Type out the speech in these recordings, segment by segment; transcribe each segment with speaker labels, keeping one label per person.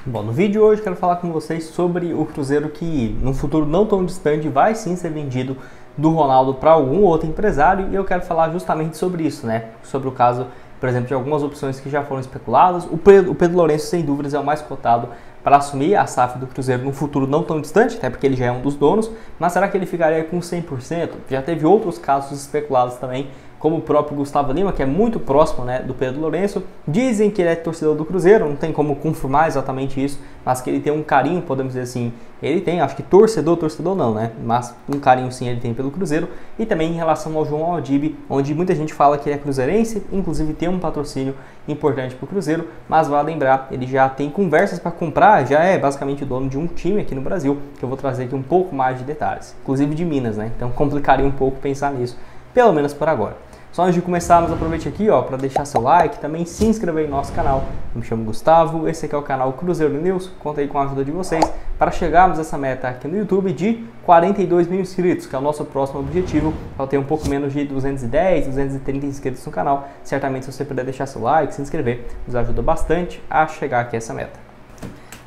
Speaker 1: Bom, no vídeo de hoje quero falar com vocês sobre o Cruzeiro que, num futuro não tão distante, vai sim ser vendido do Ronaldo para algum outro empresário, e eu quero falar justamente sobre isso, né? Sobre o caso, por exemplo, de algumas opções que já foram especuladas. O Pedro Lourenço, sem dúvidas, é o mais cotado para assumir a SAF do Cruzeiro num futuro não tão distante, até porque ele já é um dos donos, mas será que ele ficaria com 100%? Já teve outros casos especulados também, como o próprio Gustavo Lima, que é muito próximo, né, do Pedro Lourenço. Dizem que ele é torcedor do Cruzeiro, não tem como confirmar exatamente isso, mas que ele tem um carinho, podemos dizer assim, ele tem, acho que torcedor não, né, mas um carinho sim ele tem pelo Cruzeiro. E também em relação ao João Aldib, onde muita gente fala que ele é cruzeirense, inclusive tem um patrocínio importante para o Cruzeiro, mas vale lembrar, ele já tem conversas para comprar, já é basicamente dono de um time aqui no Brasil, que eu vou trazer aqui um pouco mais de detalhes, inclusive de Minas, né, então complicaria um pouco pensar nisso, pelo menos por agora. Só antes de começarmos, aproveite aqui para deixar seu like, também se inscrever em nosso canal. Eu me chamo Gustavo, esse aqui é o canal Cruzeiro News, conto aí com a ajuda de vocês para chegarmos a essa meta aqui no YouTube de 42 mil inscritos, que é o nosso próximo objetivo. Eu tenho um pouco menos de 210, 230 inscritos no canal. Certamente, se você puder deixar seu like, se inscrever, nos ajuda bastante a chegar aqui a essa meta.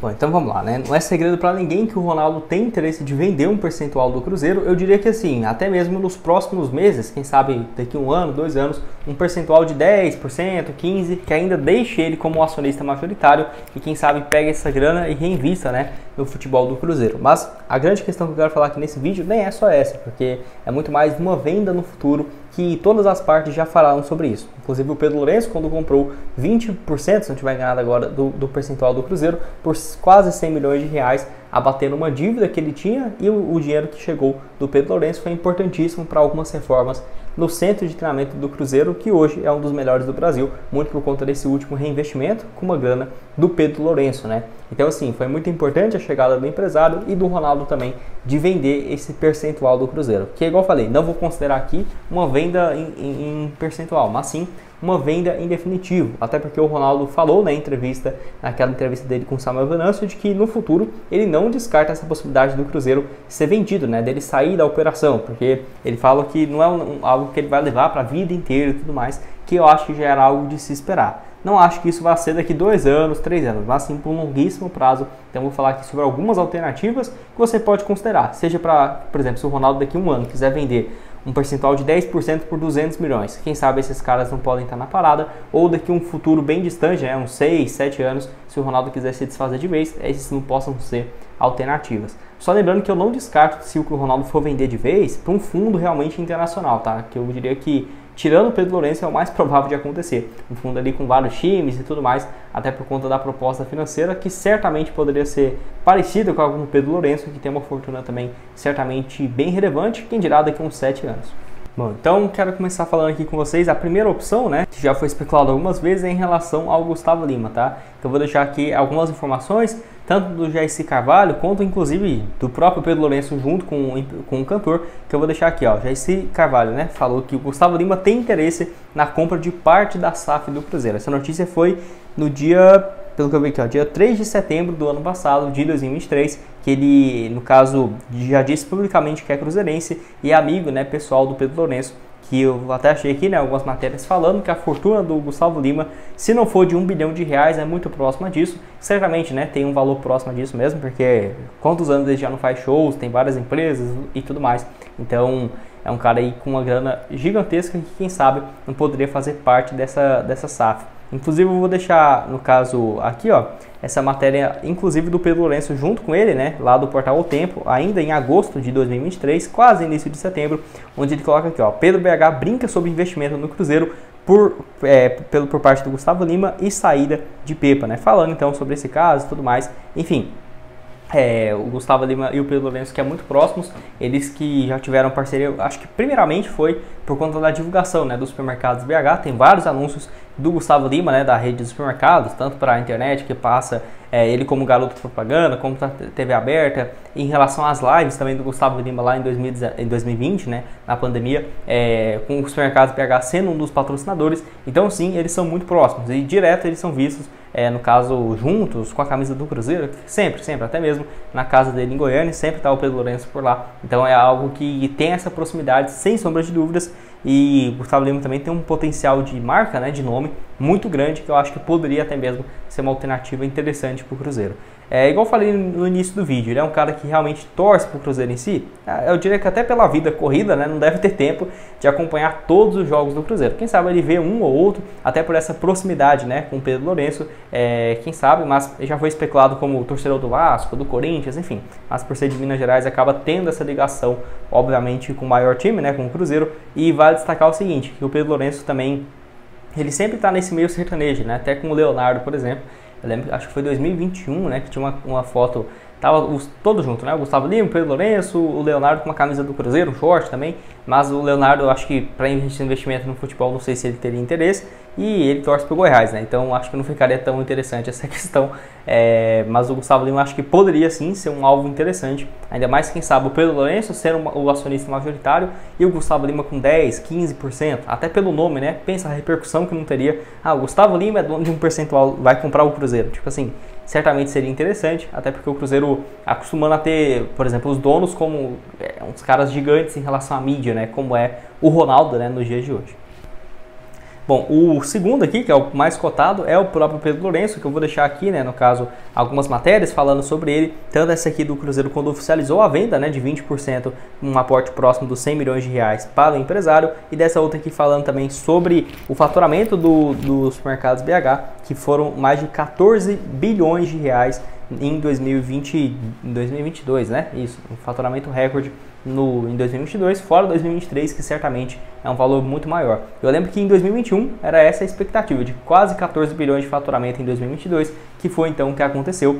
Speaker 1: Bom, então vamos lá, né? Não é segredo para ninguém que o Ronaldo tem interesse de vender um percentual do Cruzeiro. Eu diria que assim, até mesmo nos próximos meses, quem sabe daqui 1 ano, 2 anos, um percentual de 10%, 15%, que ainda deixe ele como acionista majoritário e quem sabe pegue essa grana e reinvista, né, no futebol do Cruzeiro. Mas a grande questão que eu quero falar aqui nesse vídeo nem é só essa, porque é muito mais uma venda no futuro que todas as partes já falaram sobre isso. Inclusive o Pedro Lourenço, quando comprou 20%, se não estiver enganado agora, do percentual do Cruzeiro, por quase 100 milhões de reais, abatendo uma dívida que ele tinha, e o dinheiro que chegou do Pedro Lourenço foi importantíssimo para algumas reformas no centro de treinamento do Cruzeiro, que hoje é um dos melhores do Brasil, muito por conta desse último reinvestimento com uma grana do Pedro Lourenço, né? Então assim, foi muito importante a chegada do empresário e do Ronaldo também de vender esse percentual do Cruzeiro, que igual eu falei, não vou considerar aqui uma venda em percentual, mas sim uma venda em definitivo, até porque o Ronaldo falou naquela entrevista dele com o Samuel Venâncio, de que no futuro ele não descarta essa possibilidade do Cruzeiro ser vendido, né, dele sair da operação, porque ele fala que não é algo que ele vai levar para a vida inteira e tudo mais, que eu acho que já era algo de se esperar. Não acho que isso vai ser daqui 2 anos, 3 anos, mas sim por um longuíssimo prazo. Então vou falar aqui sobre algumas alternativas que você pode considerar, seja para, por exemplo, se o Ronaldo daqui a 1 ano quiser vender um percentual de 10% por 200 milhões. Quem sabe esses caras não podem estar na parada, ou daqui a um futuro bem distante, né, uns 6, 7 anos, se o Ronaldo quiser se desfazer de vez, esses não possam ser alternativas. Só lembrando que eu não descarto, se o Ronaldo for vender de vez, para um fundo realmente internacional, tá? Que eu diria que, tirando o Pedro Lourenço, é o mais provável de acontecer. Um fundo ali com vários times e tudo mais, até por conta da proposta financeira, que certamente poderia ser parecida com algum Pedro Lourenço, que tem uma fortuna também certamente bem relevante, quem dirá daqui a uns 7 anos. Bom, então quero começar falando aqui com vocês a primeira opção, né, que já foi especulado algumas vezes, é em relação ao Gustavo Lima, tá? Então eu vou deixar aqui algumas informações, tanto do Jaircy Carvalho, quanto inclusive do próprio Pedro Lourenço junto com o cantor, que eu vou deixar aqui, ó. Jaircy Carvalho, né, falou que o Gustavo Lima tem interesse na compra de parte da SAF do Cruzeiro. Essa notícia foi no dia, pelo que eu vi aqui, ó, dia 3 de setembro do ano passado, de 2023, que ele, no caso, já disse publicamente que é cruzeirense e é amigo, né, pessoal do Pedro Lourenço, que eu até achei aqui, né, algumas matérias falando que a fortuna do Gustavo Lima, se não for de 1 bilhão de reais, é muito próxima disso. Certamente, né, tem um valor próximo disso mesmo, porque quantos anos ele já não faz shows, tem várias empresas e tudo mais. Então, é um cara aí com uma grana gigantesca que, quem sabe, não poderia fazer parte dessa SAF. Inclusive, eu vou deixar, no caso, aqui, ó, essa matéria, inclusive, do Pedro Lourenço junto com ele, né, lá do portal O Tempo, ainda em agosto de 2023, quase início de setembro, onde ele coloca aqui, ó, Pedro BH brinca sobre investimento no Cruzeiro por parte do Gustavo Lima e saída de Pepa, né, falando então sobre esse caso e tudo mais, enfim. O Gustavo Lima e o Pedro Lourenço, que é muito próximos, eles que já tiveram parceria, acho que primeiramente foi por conta da divulgação, né, dos supermercados BH. Tem vários anúncios do Gustavo Lima, né, da rede de supermercados, tanto para a internet, que passa ele como garoto propaganda, como para TV aberta, em relação às lives também do Gustavo Lima lá em 2020, né, na pandemia, com os supermercados BH sendo um dos patrocinadores. Então sim, eles são muito próximos e direto eles são vistos, no caso, juntos com a camisa do Cruzeiro, sempre, até mesmo na casa dele em Goiânia, sempre está o Pedro Lourenço por lá. Então é algo que tem essa proximidade, sem sombra de dúvidas, e o Gustavo Lima também tem um potencial de marca, né, de nome muito grande, que eu acho que poderia até mesmo ser uma alternativa interessante para o Cruzeiro. Igual eu falei no início do vídeo, ele é um cara que realmente torce para o Cruzeiro em si. Eu diria que até pela vida corrida, né, não deve ter tempo de acompanhar todos os jogos do Cruzeiro. Quem sabe ele vê um ou outro, até por essa proximidade, né, com o Pedro Lourenço, quem sabe, mas já foi especulado como torcedor do Vasco, do Corinthians, enfim. Mas por ser de Minas Gerais, acaba tendo essa ligação, obviamente, com o maior time, né, com o Cruzeiro. E vale destacar o seguinte, que o Pedro Lourenço também, ele sempre está nesse meio sertanejo, né, até com o Leonardo, por exemplo. Eu lembro, acho que foi 2021, né, que tinha uma foto, tava todos juntos, né, o Gustavo Lima, o Pedro Lourenço, o Leonardo com uma camisa do Cruzeiro, um short também, mas o Leonardo, eu acho que para investimento no futebol, não sei se ele teria interesse, e ele torce pro Goiás, né, então acho que não ficaria tão interessante essa questão, mas o Gustavo Lima acho que poderia sim ser um alvo interessante, ainda mais quem sabe o Pedro Lourenço sendo o acionista majoritário e o Gustavo Lima com 10, 15%, até pelo nome, né, pensa a repercussão que não teria, o Gustavo Lima é dono de um percentual, vai comprar o Cruzeiro, tipo assim, certamente seria interessante, até porque o Cruzeiro acostumando a ter, por exemplo, os donos como uns caras gigantes em relação à mídia, né, como é o Ronaldo, né, nos dias de hoje. Bom, o segundo aqui, que é o mais cotado, é o próprio Pedro Lourenço, que eu vou deixar aqui, né, no caso, algumas matérias falando sobre ele, tanto essa aqui do Cruzeiro quando oficializou a venda, né, de 20%, um aporte próximo dos 100 milhões de reais para o empresário, e dessa outra aqui falando também sobre o faturamento dos supermercados BH, que foram mais de 14 bilhões de reais em 2022, né, isso, um faturamento recorde em 2022, fora 2023, que certamente é um valor muito maior. Eu lembro que em 2021 era essa a expectativa, de quase 14 bilhões de faturamento em 2022, que foi então o que aconteceu.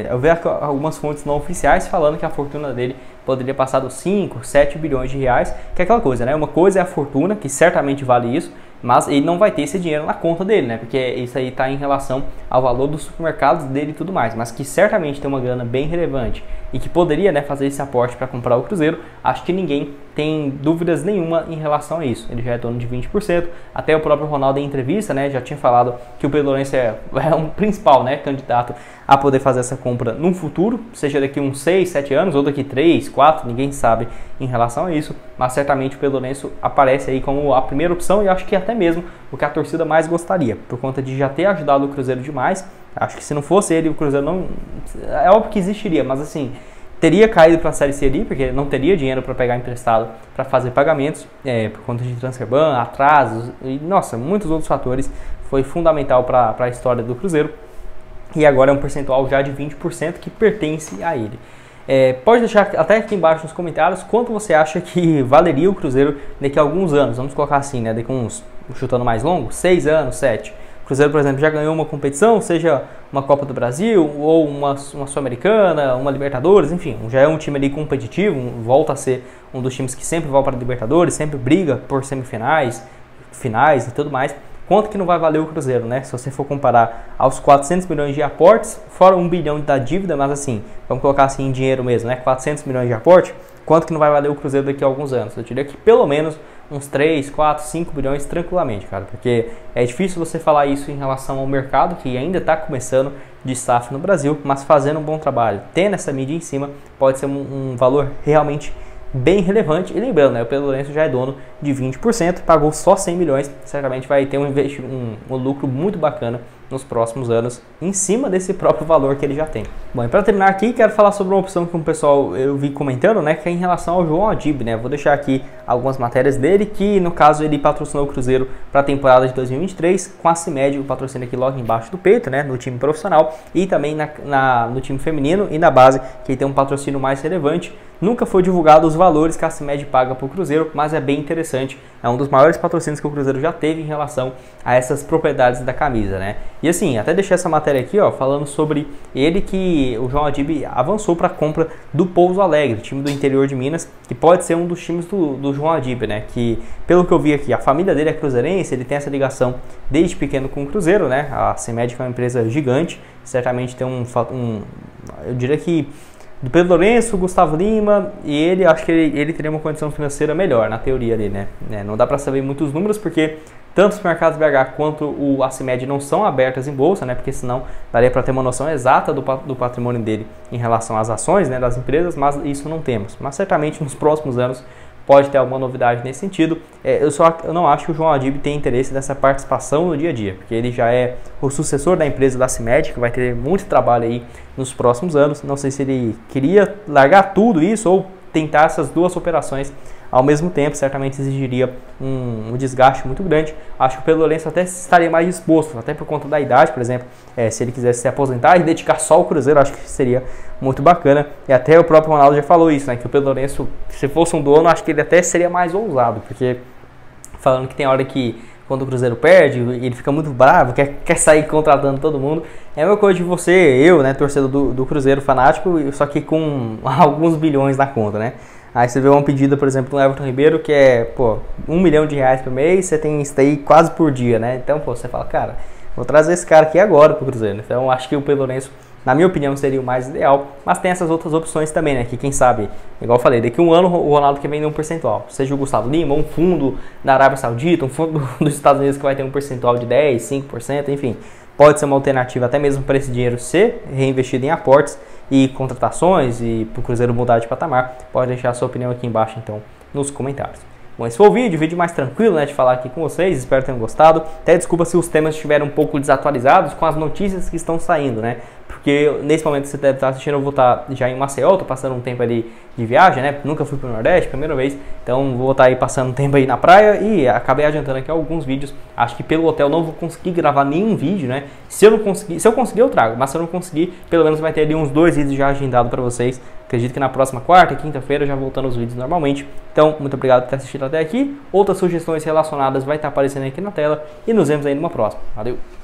Speaker 1: Eu vi algumas fontes não oficiais falando que a fortuna dele poderia passar dos 5, 7 bilhões de reais, que é aquela coisa, né? Uma coisa é a fortuna, que certamente vale isso, mas ele não vai ter esse dinheiro na conta dele, né? Porque isso aí está em relação ao valor dos supermercados dele e tudo mais, mas que certamente tem uma grana bem relevante e que poderia, né, fazer esse aporte para comprar o Cruzeiro. Acho que ninguém tem dúvidas nenhuma em relação a isso. Ele já é dono de 20%, até o próprio Ronaldo em entrevista, né, já tinha falado que o Pedro Lourenço é um principal, né, candidato a poder fazer essa compra no futuro, seja daqui uns 6, 7 anos ou daqui 3, 4, ninguém sabe em relação a isso, mas certamente o Pedro Lourenço aparece aí como a primeira opção e acho que até mesmo o que a torcida mais gostaria, por conta de já ter ajudado o Cruzeiro demais. Acho que se não fosse ele, o Cruzeiro não... É óbvio que existiria, mas assim, teria caído para a Série C ali, porque não teria dinheiro para pegar emprestado para fazer pagamentos, por conta de transferban, atrasos e, nossa, muitos outros fatores. Foi fundamental para a história do Cruzeiro. E agora é um percentual já de 20% que pertence a ele. Pode deixar até aqui embaixo nos comentários quanto você acha que valeria o Cruzeiro daqui a alguns anos. Vamos colocar assim, né? Daqui a uns, chutando mais longo, 6 anos, 7. O Cruzeiro, por exemplo, já ganhou uma competição, seja uma Copa do Brasil ou uma Sul-Americana, uma Libertadores, enfim, já é um time ali competitivo, volta a ser um dos times que sempre vai para a Libertadores, sempre briga por semifinais, finais e tudo mais. Quanto que não vai valer o Cruzeiro, né? Se você for comparar aos 400 milhões de aportes, fora 1 bilhão da dívida, mas assim, vamos colocar assim em dinheiro mesmo, né? 400 milhões de aporte, quanto que não vai valer o Cruzeiro daqui a alguns anos? Eu diria que pelo menos uns 3, 4, 5 bilhões tranquilamente, cara, porque é difícil você falar isso em relação ao mercado, que ainda está começando de SAF no Brasil, mas fazendo um bom trabalho, tendo essa mídia em cima, pode ser um valor realmente bem relevante. E lembrando, né, o Pedro Lourenço já é dono de 20%, pagou só 100 milhões, certamente vai ter um lucro muito bacana nos próximos anos, em cima desse próprio valor que ele já tem. Bom, e para terminar aqui, quero falar sobre uma opção que o pessoal eu vi comentando, né, que é em relação ao João Adib, né, vou deixar aqui algumas matérias dele, que no caso ele patrocinou o Cruzeiro para a temporada de 2023, com a CIMED, o patrocínio aqui logo embaixo do peito, né, no time profissional, e também no time feminino e na base, que tem um patrocínio mais relevante. Nunca foi divulgado os valores que a CIMED paga para o Cruzeiro, mas é bem interessante, é um dos maiores patrocínios que o Cruzeiro já teve em relação a essas propriedades da camisa, né. E assim, até deixei essa matéria aqui, ó, falando sobre ele, que o João Adib avançou para a compra do Pouso Alegre, time do interior de Minas, que pode ser um dos times do João Adib, né, que pelo que eu vi aqui, a família dele é cruzeirense, ele tem essa ligação desde pequeno com o Cruzeiro, né, a CIMED é uma empresa gigante, certamente tem eu diria que do Pedro Lourenço, Gustavo Lima e ele, acho que ele teria uma condição financeira melhor, na teoria ali, né, não dá para saber muitos números, porque tanto os mercados BH quanto o ACIMED não são abertas em bolsa, né? Porque senão daria para ter uma noção exata do patrimônio dele em relação às ações, né, das empresas, mas isso não temos. Mas certamente nos próximos anos pode ter alguma novidade nesse sentido. Eu não acho que o João Adib tem interesse nessa participação no dia a dia, porque ele já é o sucessor da empresa da CIMED, que vai ter muito trabalho aí nos próximos anos. Não sei se ele queria largar tudo isso ou tentar essas duas operações ao mesmo tempo, certamente exigiria um desgaste muito grande. Acho que o Pedro Lourenço até estaria mais disposto, até por conta da idade, por exemplo, se ele quisesse se aposentar e dedicar só ao Cruzeiro, acho que seria muito bacana. E até o próprio Ronaldo já falou isso, né, que o Pedro Lourenço, se fosse um dono, acho que ele até seria mais ousado, porque falando que tem hora que quando o Cruzeiro perde, ele fica muito bravo, quer sair contratando todo mundo. É a mesma coisa de você, eu, né, torcedor do Cruzeiro fanático, só que com alguns bilhões na conta, né? Aí você vê uma pedida, por exemplo, do Everton Ribeiro, que é, pô, R$1 milhão por mês, você tem isso aí quase por dia, né? Então, pô, você fala, cara, vou trazer esse cara aqui agora pro Cruzeiro. Então, acho que o Pedro Lourenço, na minha opinião, seria o mais ideal. Mas tem essas outras opções também, né? Que quem sabe, igual eu falei, daqui a um ano o Ronaldo quer vender um percentual. Seja o Gustavo Lima, um fundo da Arábia Saudita, um fundo dos Estados Unidos que vai ter um percentual de 10%, 5%, enfim. Pode ser uma alternativa até mesmo para esse dinheiro ser reinvestido em aportes e contratações e para o Cruzeiro mudar de patamar. Pode deixar a sua opinião aqui embaixo, então, nos comentários. Bom, esse foi o vídeo mais tranquilo, né, de falar aqui com vocês, espero que tenham gostado. Até desculpa se os temas estiveram um pouco desatualizados com as notícias que estão saindo, né, porque nesse momento que você deve estar assistindo, eu vou estar já em Maceió, tô passando um tempo ali de viagem, né, nunca fui pro Nordeste, primeira vez, então vou estar aí passando um tempo aí na praia e acabei adiantando aqui alguns vídeos. Acho que pelo hotel não vou conseguir gravar nenhum vídeo, né, se eu conseguir eu trago, mas se eu não conseguir, pelo menos vai ter ali uns 2 vídeos já agendados para vocês. Acredito que na próxima quarta e quinta-feira já voltando os vídeos normalmente. Então, muito obrigado por ter assistido até aqui. Outras sugestões relacionadas vai estar aparecendo aqui na tela. E nos vemos aí numa próxima. Valeu!